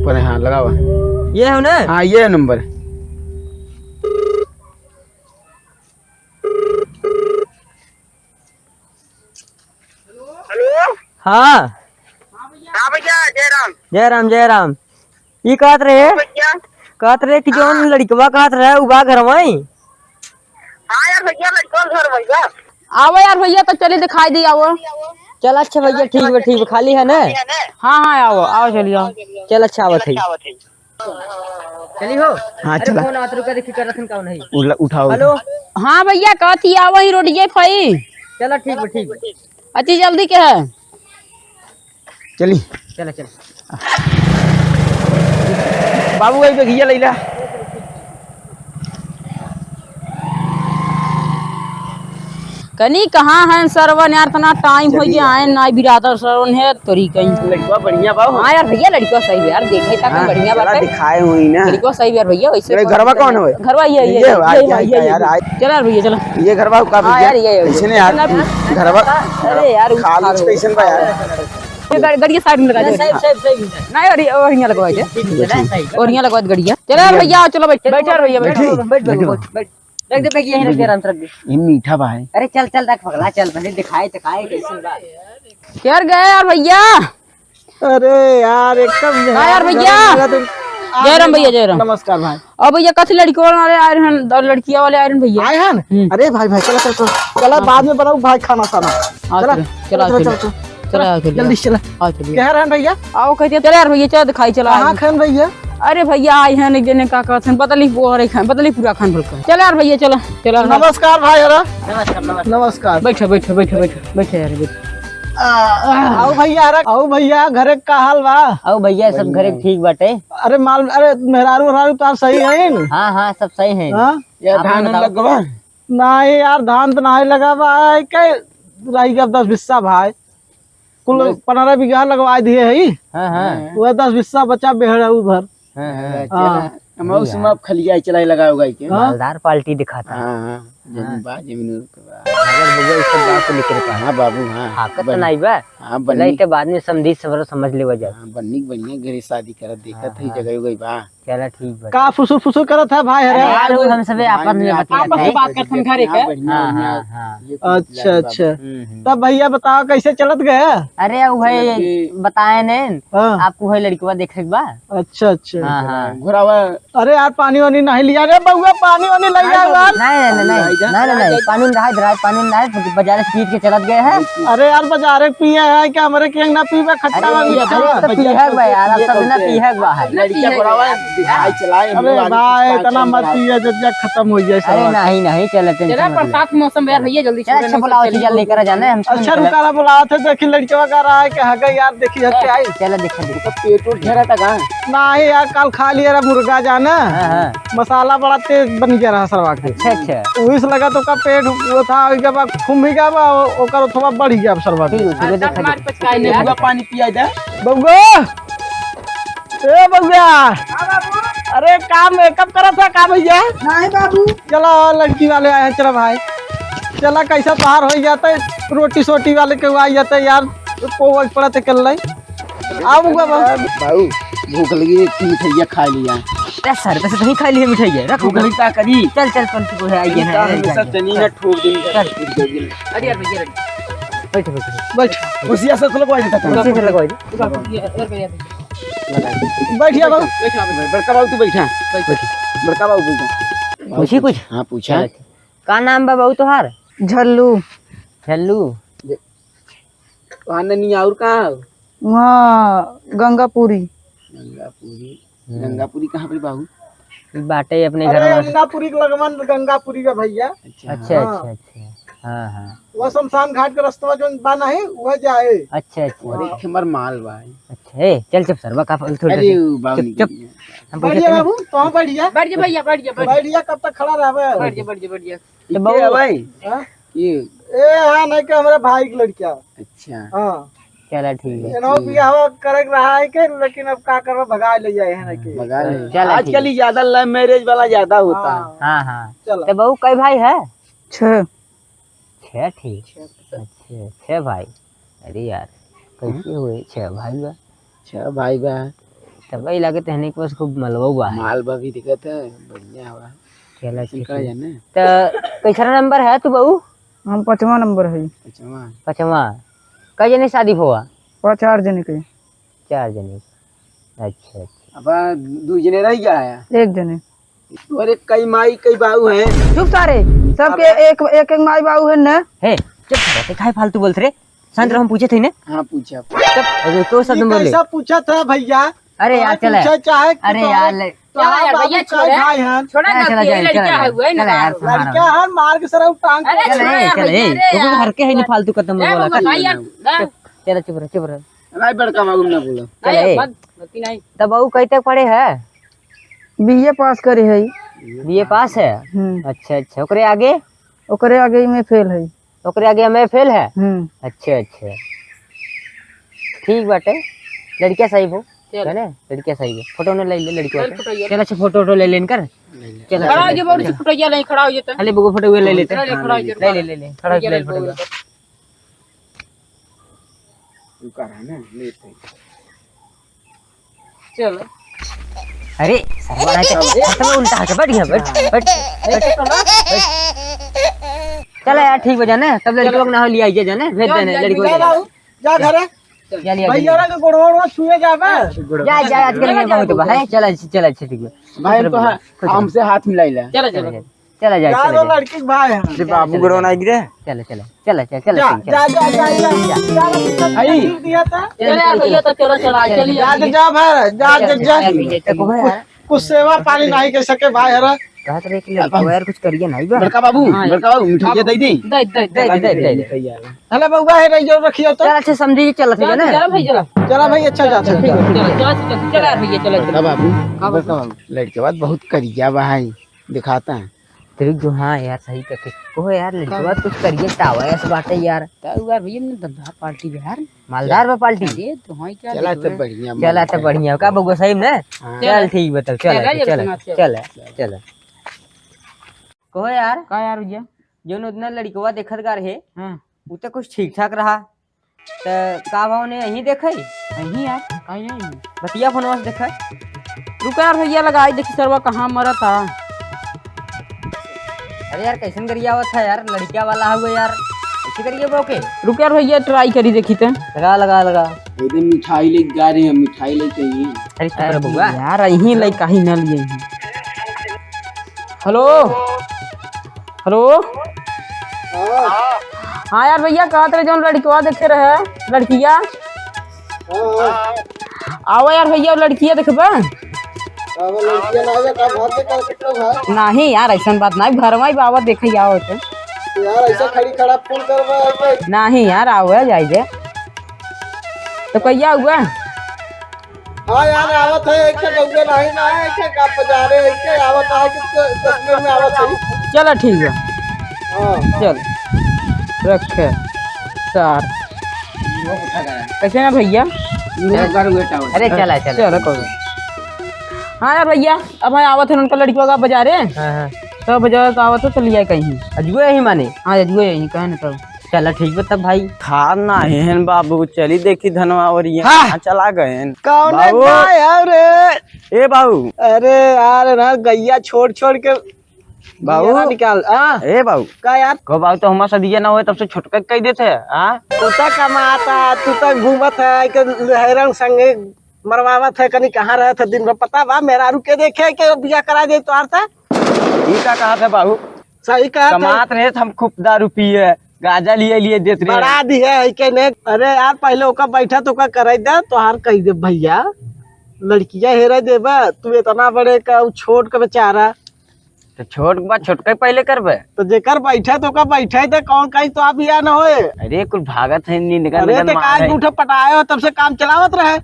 ऊपर है, हाँ लगा हुआ। ये है ना? हाँ ये है नंबर। हेलो। हाँ हाँ भैया, जय राम। जय राम जय राम। ये कहत रहे भैया कि जोन लड़कवा कहत रहे उबा घर में। हाँ यार भैया, मैं कौन घर भैया? आओ यार भैया, तो चलिए दिखाई दी आओ। चल अच्छा भैया, ठीक है खाली है ना? हाँ हाँ आओ आओ चलिए। चल अच्छा आवत है। चली हो। हाँ अरे चला। फोन आत रुका देखी कर रखन कौन है। उठाओ। हेलो। हाँ भैया, कहती आओ ही रोडिये फई। चलो ठीक है। अति जल्दी के है। चली। चल बाबू वही पे घिया लैला। कनी कहाँ है सरवन यार, इतना टाइम हो गया है ना बिरादर सरवन है तोरी कहीं। लड़का बढ़िया बाबू। हाँ यार भैया, लड़का सही है यार, देखे तक बढ़िया बात है। दिखाए हुई ना। लड़का सही है यार भैया। वैसे घरवा कौन है? घरवा ये यार चल यार भैया चलो। ये घरवा का हाँ यार ये कैसे यार घरवा। अरे यार खाली स्टेशन पे यार। गड़िया साइड में लगा दो। नहीं और यहाँ लगवा दे, और यहाँ लगवा दे गड़िया। चलो यार भैया चलो बैठ यार भैया, बैठ रख दे पे यहीं रख दे आराम से रख दे। ये मीठा भाई। अरे चल रख पगला, चल पहले दिखाए कैसे बात। यार गए यार भैया। अरे यार एकदम यार भैया। जय राम भैया, जय राम। नमस्कार भाई। अब भैया कथी लड़की वाले आए हैं और लड़कियां वाले आए हैं भैया? आए हैं। अरे भाई चला बाद में बनाऊ भाई खाना चला जल्दी चला। कह रहे हैं भैया? आओ कहते चल यार भैया, चल दिखाई चला। कहाँ खान भैया? अरे भैया आए हैं एक जने का कहते हैं बदली पूरा खान बोल कर। चल यार भैया चलो। नमस्कार भाई। नमस्कार। बैठो यार। आओ भैया घरे का हाल बा? आओ भैया, सब घरे ठीक बाटे। अरे मेहरारू तो सही है न? हाँ सब सही है। यार धान लगवा नहीं यार, धान तो नहीं लगा भाई। रही 10 बिस्सा भाई, कुल 15 बीघा लगवा दिए है। वह 10 बिस्सा बचा बेहड़ उधर। मौसम खलिया चलाई लगा होगा मालदार पार्टी दिखाता। हाँ बाबू। हाँ तो नहीं बा। हाँ बाद में समझी समझ ले वजह। बन्नी बढ़िया घरे शादी करत देखत है जगह हो गई बा। चला ठीक बा। का फुसुर करत है भाई? यार हम सब आपस में बात करते हैं घरे के। अच्छा। तब भैया बताओ कैसे चलत गए? अरे भाई बताए ने आपको वही लड़की देखे बा। अच्छा। घुरावा। अरे यार पानी वानी नहीं लिया रे बउआ, पानी वानी ले जाओ। नहीं पानी नहीं बाजार से पीट के चलत गए हैं। अरे यार बाजार पिए है क्या? हमारे के ना पीवा खट्टा वाली अरे भाई इतना मत पिए जब खत्म हो जाए। अरे नहीं चलते बरसात मौसम यार भैया, जल्दी अच्छा बुलाओ चल लेकर जाना है। अच्छा रुका बुलाओ थे, देखी लड़कियों का रहा है कि हगा यार देखी हट के आई। चलो देखा पेट उठ घेरा था नहीं यार, कल खा लिया रहा मुर्गा जाना। मसाला बड़ा तेज बन गया रहा सरवा के। अच्छा उस लगा तो का पेट वो था खून भी गया ओकर थोड़ा बढ़ गया सरवा के। पानी पिया जा बउआ। ए बउआ। अरे काम मेकअप करा था का भैया? नहीं बाबू। चलो लड़की वाले आए हैं, चलो भाई चला। कैसा बाहर हो जाता है, रोटी सोटी वाले के आ जाते है यार। पड़ा थे कल आओ बाबू। भूख लगी, मिठाइया खा लिया सर पैसे तो नहीं खा लिए मिठाई रख भूख लगी करी। चल पंथी को आइए ना सब जनी ना ठोक दे। अरे यार भैया बैठ कुर्सिया से लगवा देता था। से लगवा बैठिया बाबू। बड़का बाबू तू बैठा। बड़का बाबू बैठा। पूछी कुछ? हाँ पूछा। का नाम बा बाबू तुहार? झल्लू। वहाँ नहीं और कहाँ? वहाँ गंगापुरी कहाँ पर बाबू? बाटे अपने घर में। गंगापुरी के लगमन गंगापुरी का भैया। अच्छा। हाँ वो शमशान घाट के रास्ता जो बना है वह जाए। अच्छा। एक नंबर माल भाई। अच्छा चल चुप सरवा का थोड़ा चुप। बढ़िया बाबू तो बढ़िया। बैठ जा भैया, बढ़िया कब तक खड़ा रहा? बैठ जा। तो बाबू भाई ये हाँ नहीं कि हमारे भाई की लड़किया। अच्छा हाँ चला ठीक है। बियाह करे रहा है के, लेकिन अब का करवा भगा ले जाए है ना। आजकल ज्यादा लव मैरिज वाला ज्यादा होता है। हाँ चलो। तो बहू कई भाई है? 6। ठीक। अच्छा 6 भाई। अरे यार कैसे हुए 6 भाई बा? 6 भाई बा। तब वही लगे तो हने के पास खूब मलवा हुआ है। मालवा भी दिखत है बढ़िया हुआ चला निकल जाने तो कैसा नंबर है तू बहू? हम 5वां नंबर है। 5वां। कई जने शादी हुआ? 4 जने के। 4 जने। अच्छा अच्छा। अब 2 जने रह गया है 1 जने। अरे कई माई कई बाबू हैं। चुप सारे सबके एक एक माई बाबू है ना। हे चुप सारे काहे फालतू बोलते रे? शांत रहो, हम पूछे थे ना। हाँ पूछा तब तो शब्द बोले। कैसा पूछा था भैया? अरे यार चला। चाहे अरे यार भैया छोड़ा ना चला ये लड़का है हुआ है ना यार लड़का है मार के सर टांग अरे छोड़ा यार भैया तो हर के है नहीं फालतू खत्म बोला। भाई यार चला चुप रह। नहीं बड़का बाबू ना बोलो नहीं तब बहू कई तक पढ़े है? बीए पास करे है। बीए पास है। अच्छा अच्छा। ओकरे आगे? ओकरे आगे में फेल है। ओकरे आगे में फेल है। अच्छा अच्छा ठीक बाटे। लड़कियां सही हो है ना? लड़कियां सही है। फोटो न ले ले लड़कियों का। चल अच्छा फोटो ले लेन कर। चल खड़ा हो जा बहुत से फोटो नहीं खड़ा हो जाता खाली बगो फोटो ले लेते। खड़ा हो जा ले खड़ा हो ले फोटो। तू कर है ना लेते चल अरे सरवाना खत्म उल्टा है। बैठ गया बैठ। चला यार ठीक हो जाने। तब लड़की लोग ना हो लिया आइए जाने भेज देने लड़की को। जा घर जा लिया भैया का गोड़वा छुए जाबे जा आजकल में बहुत है। चला ठीक है भाई तो हमसे हाथ मिलाइला चल चला जा यार लड़की भाई है बाबू गोड़वा नहीं गिरे चला आई दिया था चल भैया तो चलो जा भाई जा कुछ सेवा पानी नहीं कर सके भाई हरा कहा तो एक लड़को यार कुछ करिए नहीं बा। बड़का बाबू मिठाई दे दी दे हेलो बउआ है रही जो रखियो तो चल अच्छा समझी के चलत है ना। चल भाई चल चला भाई अच्छा जा चल यार भैया चल बाबू लड़के बात बहुत करिया भाई दिखाता है तेरे जो। हाँ यार सही कहते को यार लड़के बात कुछ करिए टावा ऐसे बातें यार। यार भैया ने धंधा पार्टी बिहार मालदार में पार्टी ये तो हां क्या चला तो बढ़िया चला तो बढ़िया का बगो सही में। चल ठीक बता चल कहो यार का यार भैया जो उतना लड़कवा देखत गा रहे हां उ तो कुछ ठीक ठाक रहा तो का भाव ने यही देखे नहीं यार का नहीं बतिया फोनवा से देखे। रुका यार भैया लगाई देखी सरवा कहां मरा था। अरे यार कैसन करिया आवत है यार लड़किया वाला हुआ यार ऐसे करिए बोके। रुक यार भैया ट्राई करी देखी थे लगा एकदम मिठाई लेके जा रहे हैं मिठाई लेके ही अरे चुप बउआ यार यहीं ले कहीं न लिए हेलो हाँ यार भैया कहा तेरे जो लड़किया देखे रहे लड़किया आओ यार भैया लड़किया देखबे नहीं यार ऐसा बात नहीं घर में बाबा देखे आओ यार ऐसा खड़ा फोन करवा नहीं यार आओ जाए दे तो कहिया हुआ। हाँ यार आवत है एक गंगे नहीं ना है एक का बाजारे एक आवत है कि 10 मिनट में आवत है। चलो ठीक है हां चल रखे 4 कैसे ना भैया एक बार वेट आओ। अरे चला चलो कोई हाँ यार भैया अब भाई आवत है उनका लड़कियों का बाजारे तो बाजार का आवत है चल जाए कहीं अजुए यही माने। हाँ अजुए यहीं कहे ना तब चला ठीक बा तब भाई खाना है बाबू चली देखी धनवा और हाँ। चला गए कौन है बाबू। यार ए बाबू अरे यार ना गैया छोड़ के बाबू ना निकाल हां ए बाबू का यार को बाबू तो हमारा सदिया ना हुए तब से छोटका कह देते हां तू तो कमाता तू तो घूमत है के हैरान संगे मरवावत है कहीं कहाँ रहे थे दिन भर पता बा मेरा रुके देखे के बिया करा दे तो आरता ई का कहा था बाबू सही कहा कमात रहे हम खूब दारू पिए गाजा लिए देते रहे बढ़ा दी है के ने अरे यार पहले ओका बैठा तो का करे दे तो हार कह दे भैया लड़कियां हेरा देबा तू इतना बड़े का छोट के बेचारा तो छोट बात छोटका पहले करबे तो जेकर बैठा तो का बैठे थे कौन कहीं तो आप या ना होए। अरे कुछ भागत है नींद का अरे ते काज उठे पटाए हो तब से काम चलावत रहे।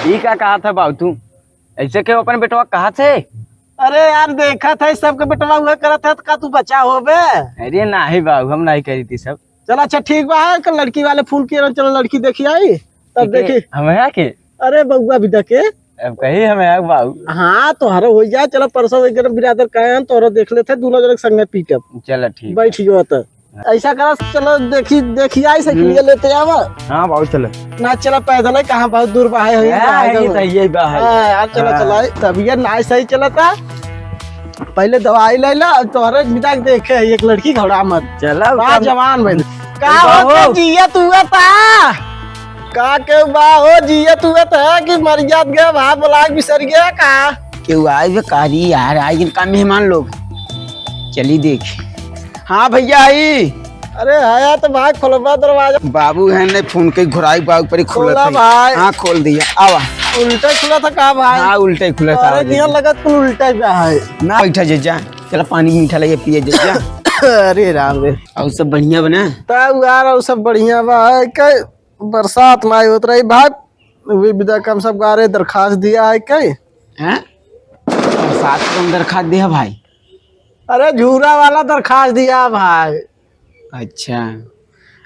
ई का कहा था बाबू तू ऐसे के अपन बेटवा कहा थे। अरे यार देखा था सबके बेटवा हुआ करत है तो का तू बचा होबे। अरे नहीं बाबू हम नहीं करी थी सब। चल अच्छा ठीक बा है कल लड़की वाले फोन किए चलो लड़की देखी आई तब देखी हमें आके अरे बउआ भी देखे अब कही हमें आग बाबू। हाँ तो हरो हो जाए चलो परसों एक बिरादर कहे तोरो देख लेते दोनों जन संगे पीटब चलो ठीक बैठियो तो ऐसा करा, चलो देखी आई साइकिल लेते आवा। हाँ बाबू चलो। ना चला पैदल है, कहाँ बहुत दूर बाहे हो यार। चलो चलो तभी ना सही चला था। पहले दवाई ले ला, तोहरे बिना देखे एक लड़की घोड़ा मत चलो बा जवान भाई का हो जिया तू था का के बा हो जिया तू था कि मर जात गया वहां बुला बिसर गया का क्यों आए वे कारी यार, आए इनका मेहमान लोग। चली देख। हाँ भैया आई। अरे आया तो भाई खोलबा दरवाजा। बाबू है ने फोन के घुराई बाबू पर खोला भाई। हाँ खोल दिया। आवा उल्टा खुला था का भाई? हाँ उल्टा ही खुला था। अरे यहाँ लगा तू उल्टा पे है ना बैठा जीजा, चला पानी मीठा लगे पिए जीजा। अरे राम रे, और सब बढ़िया बना तब यार और सब बढ़िया भाई। कई बरसात में होत रही भाई, वे विदा कम सब गारे दरखास्त दिया है कई हैं? साथ कम दरखास्त दिया भाई। अरे झूरा वाला दरखास्त दिया भाई। अच्छा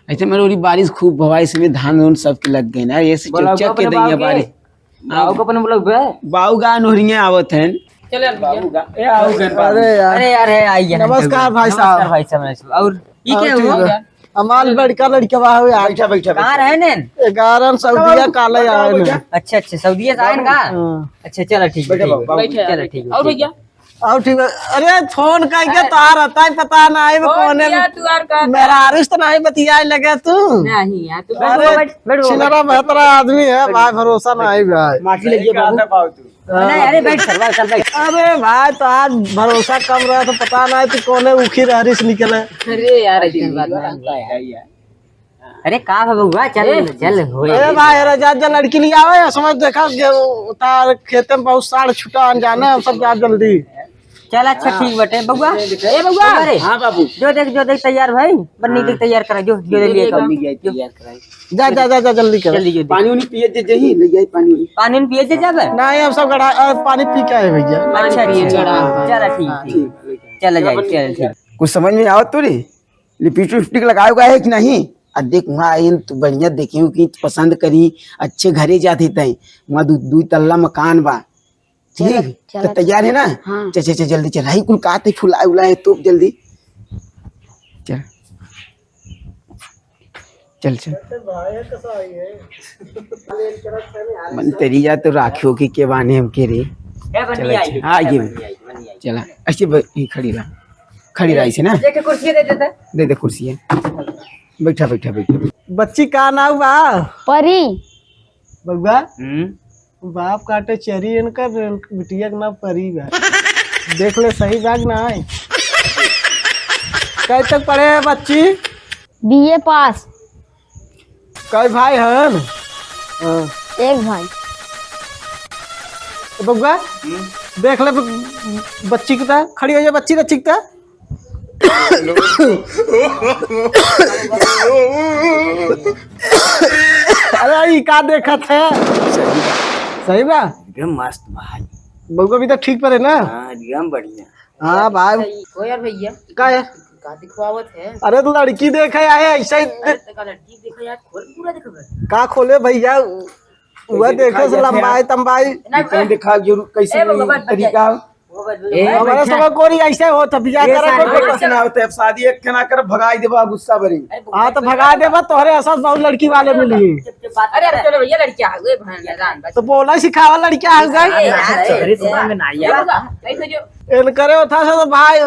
ऐसे मेरी बारिश खूब भवा, इसमें धान उन सब के लग गए ना, ये से चक के दैया बारिश। बाऊ को अपन बोलो बे। बाऊ गा नोरिया आवत हैं। चले बाऊ गा ए आओ गन। अरे यार, अरे यार है आइए। नमस्कार भाई साहब। नमस्कार भाई साहब। और ये क्या हुआ? हमाल लड़का लड़का वहाँ हुआ बैठा बैठा कहाँ रहे ने? 11 सऊदिया काले आए ने। अच्छा अच्छा सऊदी से आए का? अच्छा चलो ठीक है, चलो ठीक है। और भैया और ठीक है। अरे फोन करके तार आता है पता ना है वो कौन है। तू यार का मेरा आरिश तो नहीं बतिया लगे तू। नहीं यार तू अरे छिनरा बेहतर आदमी है भाई, भरोसा नहीं भाई। माटी लगी बाबू तू। नहीं अरे बैठ सर चल बैठ। अरे भाई तो आज भरोसा कम रहा तो पता नहीं तू कौन है उखी हरीश निकले। अरे यार ऐसी बात नहीं। अरे का बबुआ चल चल होए। अरे भाई रजा लड़की नहीं आवे समझ देखा तार खेते में बहुत साड़ छुटा अनजाने हम सब जा जल्दी। चल अच्छा ठीक बटे बबुआ। ए बबुआ अरे हाँ बाबू जो देख तैयार भाई बन्नी देख तैयार करा जो दे लिए तैयार कराई। जा जा जा जा जल्दी कर। जल्दी जल्दी पानी उनी पिए दे जही ले जाई पानी पानी पिए जे जाबे। नहीं हम सब गड़ा पानी पी के आए भैया। अच्छा चल ठीक चल जाए चल ठीक। कुछ समझ में आवत तो रे लिपस्टिक लगाए हुआ है कि नहीं? और देख वहाँ आई तो बढ़िया देखी कि पसंद करी, अच्छे घरे जाते तय वहाँ दू तल्ला मकान बा। ठीक तो तैयार है ना? चल चल चल जल्दी चल। हाई कुल काते फुलाए उलाए तो जल्दी चल चल चल। मन तेरी जा तो राखियो के बाने हम के रे। हाँ ये चला अच्छी खड़ी रही से ना। कुर्सी दे देता दे कुर्सी है। बैठा बैठा बैठा। बच्ची का नाम बा? परी। बउआ बाप काटे चरी इनका बिटिया का नाम परी बा। देख ले सही बात ना है। कई तक पढ़े है बच्ची? बीए पास। कई भाई हन? एक भाई। बउआ देख ले बच्ची की तरह खड़ी हो जाए। बच्ची बच्ची की तरह अरे ये का देखा था? सही बा मस्त भाई। बउआ भी तो ठीक पर है ना? हाँ एकदम बढ़िया। हाँ भाई ओ यार भैया का है? का दिखवावत है? अरे तो लड़की देखे आए ऐसा ही का लड़की देखो यार खोल पूरा देखो। का खोले भैया वह देखो से लंबाई तंबाई कौन दिखा जरूर कैसे तरीका हमारे सब कोरी ऐसे हो तो बिया कर ना होते। अब शादी एक ना कर भगाई देबा गुस्सा भरी। हाँ तो भगा देबा तोहरे असर बहुत लड़की वाले मिली। अरे यार चलो भैया लड़की आ गई भाई जान बस। तो बोला सिखावा लड़की आ गई। अरे दिमाग में ना आया। कैसे जो इन करे था तो भाई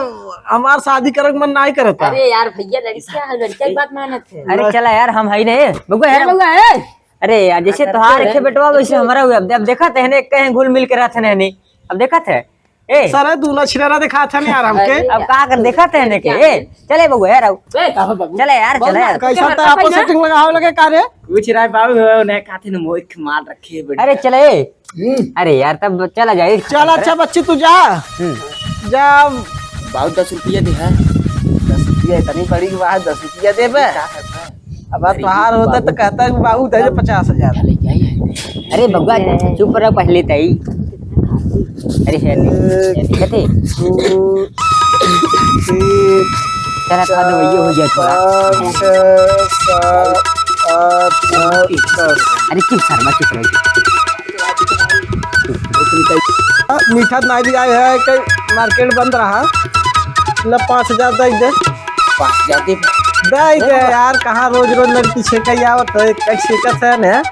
हमार शादी करे मन नहीं करता। अरे यार भैया लड़कियां की बात मानत है। अरे चला यार हम है नहीं बबुआ यार बउआ है। अरे यार जैसे तोहार रखे बेटवा वैसे हमारा हुआ। अब देखा थे ने कहीं घुल मिल के रहते नहीं। अब देखा थे ए सर दूना छिरा दिखा था नहीं यार हमके। अब का कर देखा थे ने के ए चले बबुआ यार चले यार चले यार। कैसा था आपस सेटिंग लगावे लगे का रे? पूछ रहा है बाबू ने काथे ने मोह मार रखे बड़ी। अरे चले अरे यार तब चला जाए। चल अच्छा बच्ची तू जा जा। बाबू 10 रुपया दे है। 10 रुपया इतनी बड़ी बात 10 रुपया दे बे। अब तुहार होता तो कहता है बाबू दे 50,000। अरे बबुआ चुप रहो पहले तई। अरे है कहते चला खा दो ये हो जाए थोड़ा। अरे चुप शर्मा चुप रहो। मीठा नहीं दिया है कि मार्केट बंद रहा। 5,000 दे 5,000 दे। दाई के यार कहाँ रोज रोज लड़की छेका आवत है कैसे कैसे है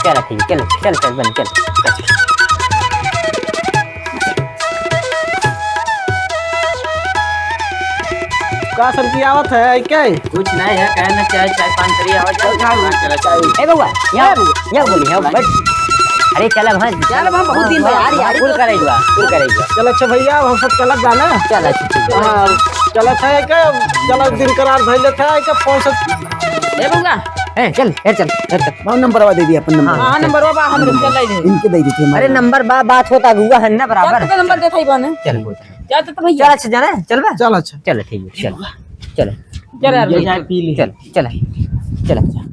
चलो ठीक है, चलो चल चल बन चल। का सब की आवत है क्या कुछ नहीं है, कहना चाहे चाय पान करिए आवाज चलो चाय। ए बउआ यहाँ बोली यहाँ बैठ। अरे चल भाई चल हम बहुत दिन में यार कुल करेगा चल अच्छा भैया हम सब चलत जाना चल अच्छा हाँ चलत है क्या चलत दिन करार भइले था क्या फोन से ए बउआ ए चल चल बहुत नंबर दे दिया अपन नंबर हां नंबर बा हम चल ले इनके दे देते अरे नंबर बात होता गुआ है ना बराबर। का नंबर देथई बने चल जा तो भैया चल अच्छा जाना चल बा चल अच्छा चल ठीक है चल चल चल यार चल चल चल